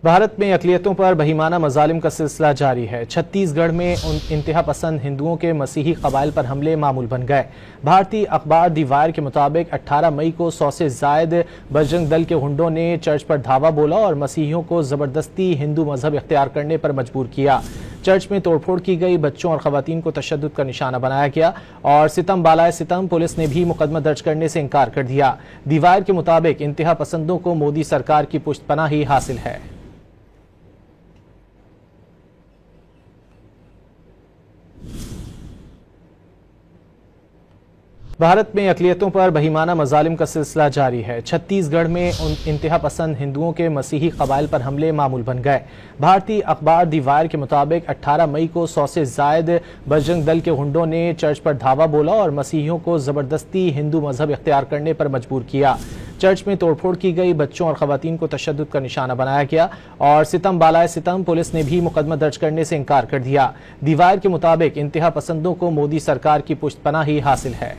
भारत में अक़लियतों पर बहिमाना मज़ालिम का सिलसिला जारी है। छत्तीसगढ़ में इंतहा पसंद हिंदुओं के मसीही कबाइल पर हमले मामूल बन गए। भारतीय अखबार दी वायर के मुताबिक 18 मई को 100 से जायद बजरंग दल के गुंडों ने चर्च पर धावा बोला और मसीहियों को जबरदस्ती हिंदू मजहब इख्तियार करने पर मजबूर किया। चर्च में तोड़फोड़ की गई, बच्चों और खवातीन को तशद्दुद का निशाना बनाया गया और सितम बालाए सितम पुलिस ने भी मुकदमा दर्ज करने से इनकार कर दिया। दी वायर के मुताबिक इंतहा पसंदों को मोदी सरकार की पुष्टपनाही हासिल है। भारत में अक़लियतों पर बहिमाना मज़ालिम का सिलसिला जारी है। छत्तीसगढ़ में इंतहा पसंद हिंदुओं के मसीही कबाइल पर हमले मामूल बन गए। भारतीय अखबार दी वायर के मुताबिक 18 मई को 100 से जायद बजरंग दल के गुंडों ने चर्च पर धावा बोला और मसीहियों को जबरदस्ती हिंदू मजहब इख्तियार करने पर मजबूर किया। चर्च में तोड़फोड़ की गई, बच्चों और खवातीन को तशद्दुद का निशाना बनाया गया और सितम बालाए सितम पुलिस ने भी मुकदमा दर्ज करने से इनकार कर दिया। दी वायर के मुताबिक इंतहा पसंदों को मोदी सरकार की पुष्टपनाही हासिल है।